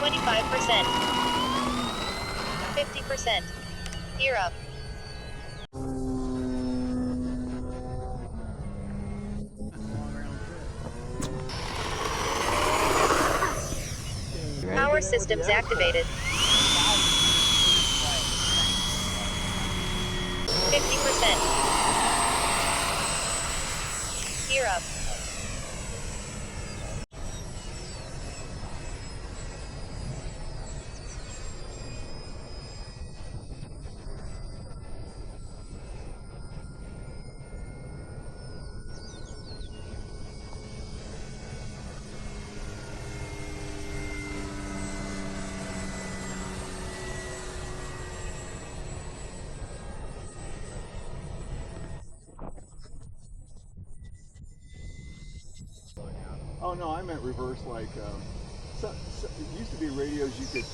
25%. 50%. Gear up. Power systems activated. 50%. Gear up. Oh no, I meant reverse, like it used to be radios you could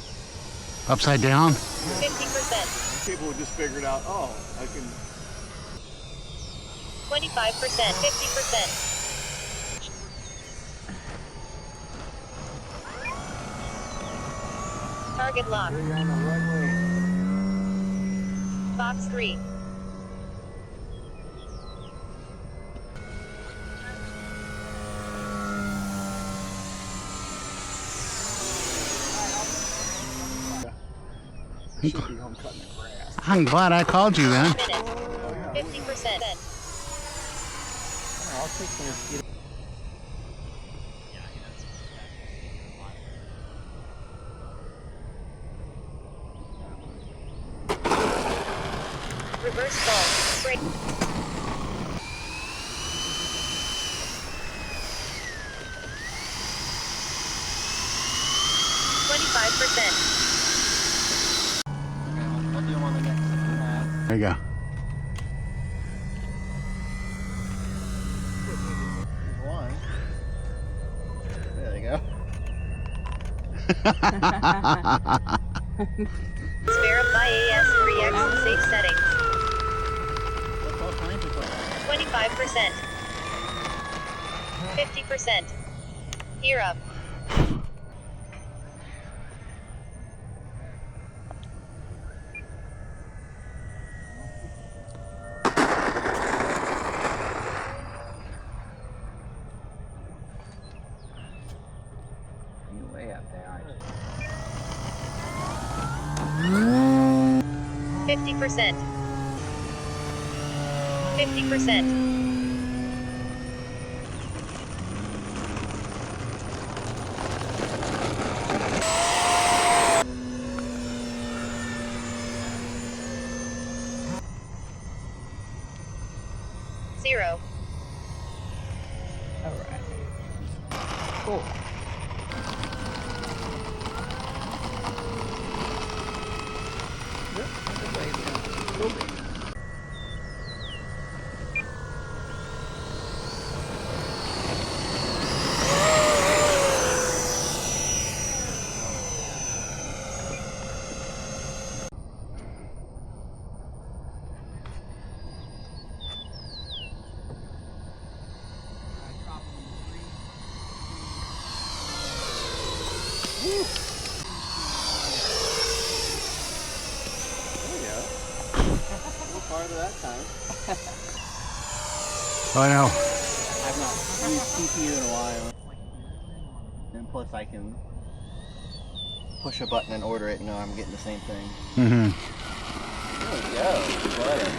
Upside down? 50%. people would just figure it out. Oh, I can. 25%. 50%. Target locked. You're on the runway. Box 3. Should be home cutting the grass. I'm glad I called you then. Minutes. 50%. I'll take the mosquito. Reverse ball. Brake. I'll do them on the next pad. There you go. There's one. There you go. Verify AS3X safe settings. 25%. 50%. Gear up. You're way up there, aren't you? 50%. 50%. Zero. All right. Cool. Part of that time. Oh no. I've not used CPU in a while. And plus I can push a button and order it and know I'm getting the same thing. Mm-hmm. There we go. Butter.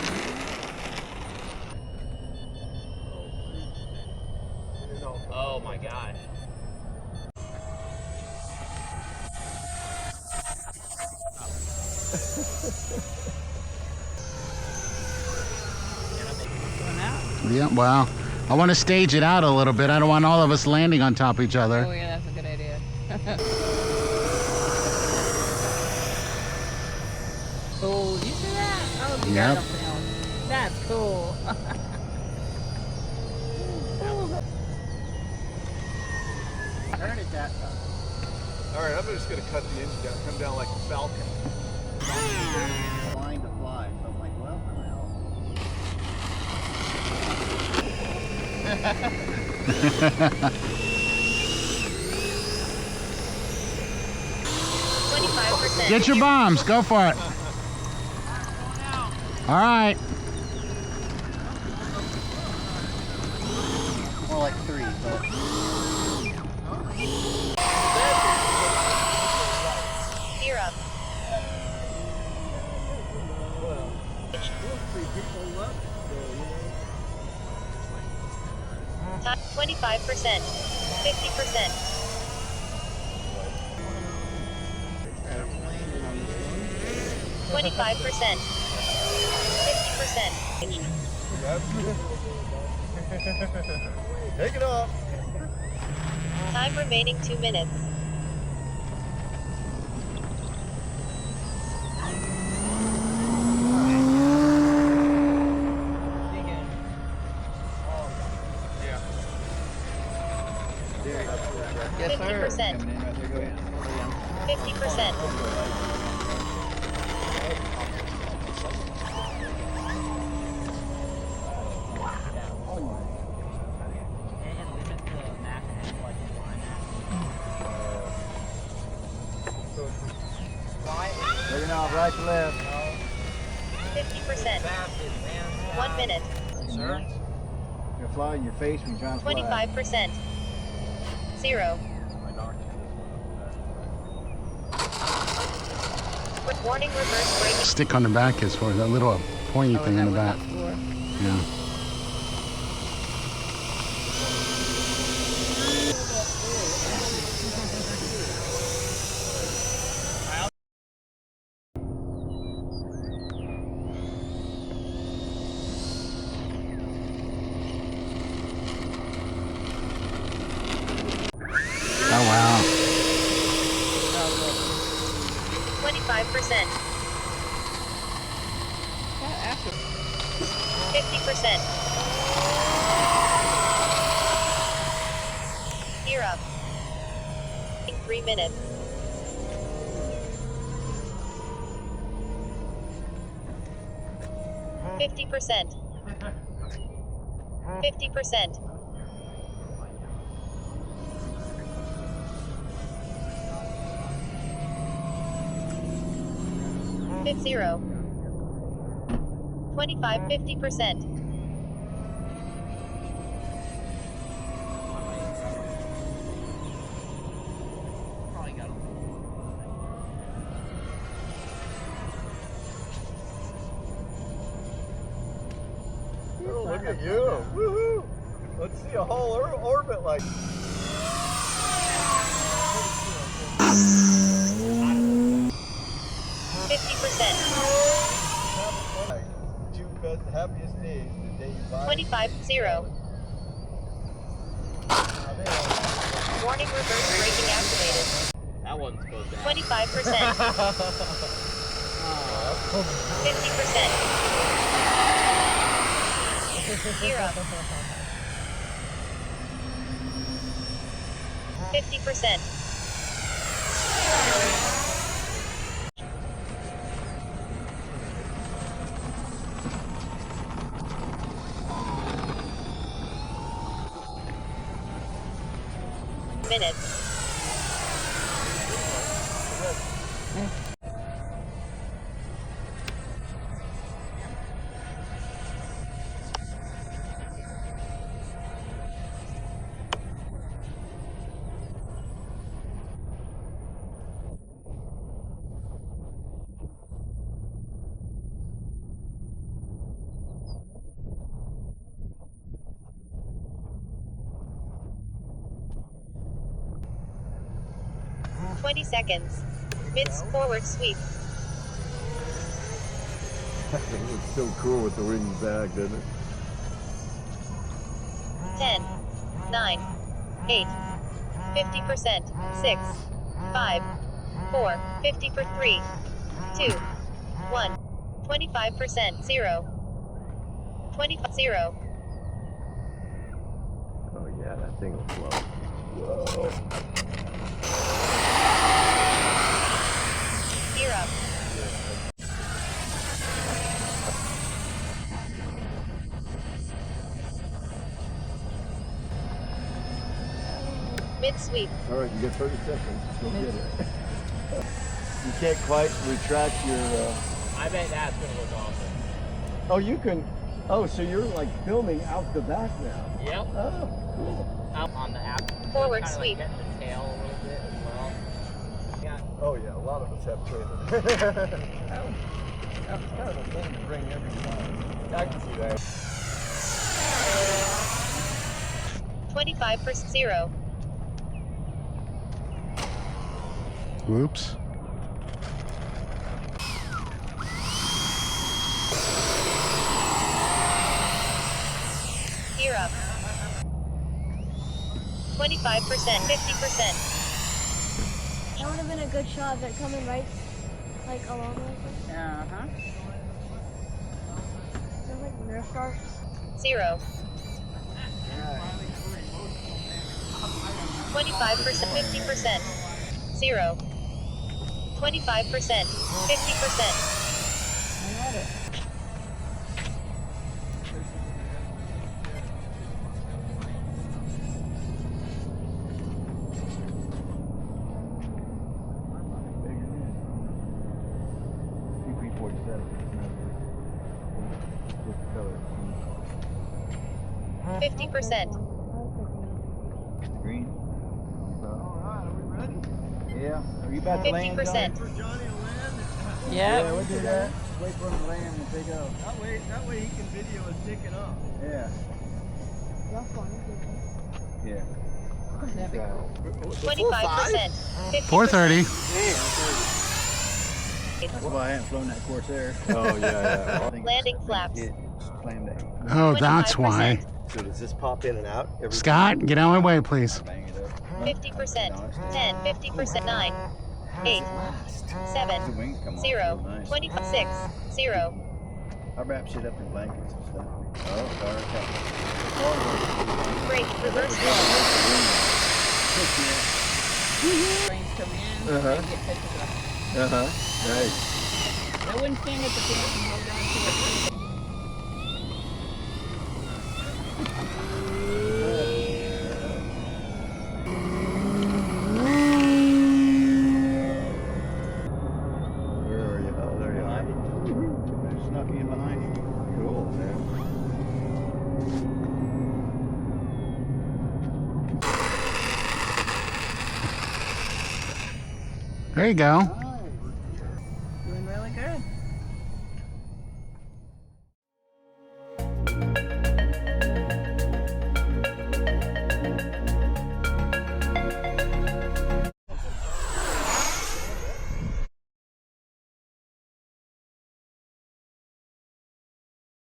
Oh my gosh. Yeah, well, I want to stage it out a little bit. I don't want all of us landing on top of each other. Oh yeah, that's a good idea. Oh, you see that? Oh, you got Yep. something else. That's cool. I heard it that time. Alright, I'm just going to cut the engine down, come down like a falcon. Flying to fly. So I'm like, well, I'm out. Get your bombs. Go for it. All right. More like 3, but Gear up. 25%. 50%. 25%. 50%. take it off. Time remaining 2 minutes. Yes, 50%. 50%. Taking off right to left. 50%. 1 minute. Sir? You're flying in your face when you're trying to fly. 25%. 0. Warning, reverse braking. Stick on the back is for that little pointy thing on the back. Yeah. Oh wow. 25%. 50%. Gear up. 3 minutes. 50%. 50%. 0. 25, 50%. Oh, look at you. Woohoo! Let's see a whole orbit like 50%. Two best happiest days, the day you buy 25, 0. Warning, reverse braking activated. That one's goes down. 25%. 50%. Gear up. 50%. Minutes. – 20 seconds. Mid forward sweep. It was so cool with the wings back, didn't it? 10, 9, 8, 50%, 6, 5, 4, 50 for 3, 2, 1, 25%, 0, 25, 0. Oh yeah, that thing will flow. Whoa. Gear up. Mid sweep. All right, you get 30 seconds. Go get it. You can't quite retract your. I bet that's gonna look awesome. Oh, you can. Oh, so you're like filming out the back now. Yep. Oh, cool. Out on the app. Forward kinda sweep. Like get the tail a little bit as well. Yeah. Oh yeah, a lot of us have trailers. That's kind of a thing to bring every time. I can see that. 25% 0. Whoops. Gear up. 25%, 50%. That would have been a good shot of it coming right, like along like this. Uh-huh. Sounds like Nerf stars. 0. 25%, 50%. 0. 25%, 50%. $50. 50%. Green. Alright, are we ready? Yeah. Are you about to land? 50%. Johnny? Yeah, Yep. we'll do that. Wait for him to land and take off. That way he can video us taking off. Yeah. That's fun. Yeah. 25%. 50%. 4:30. That's why I haven't flown that Corsair. Oh yeah. Landing flaps. Clam day. Oh, that's why. So does this pop in and out? Every Scott, get out of my way, please. Bang it up. 50%. 10, 50%. 9. 8. 7. The wings come off 0. real nice. 26. 0. I wrap shit up in blankets and stuff. Oh, Brake. Reverse roll. Trains coming in. Uh-huh. And get pictures up. Nice. I wouldn't stand at the front and hold on to it. Where are you? Oh, there you are. I snuck in behind you. Cool, man. There you go. Doing really good.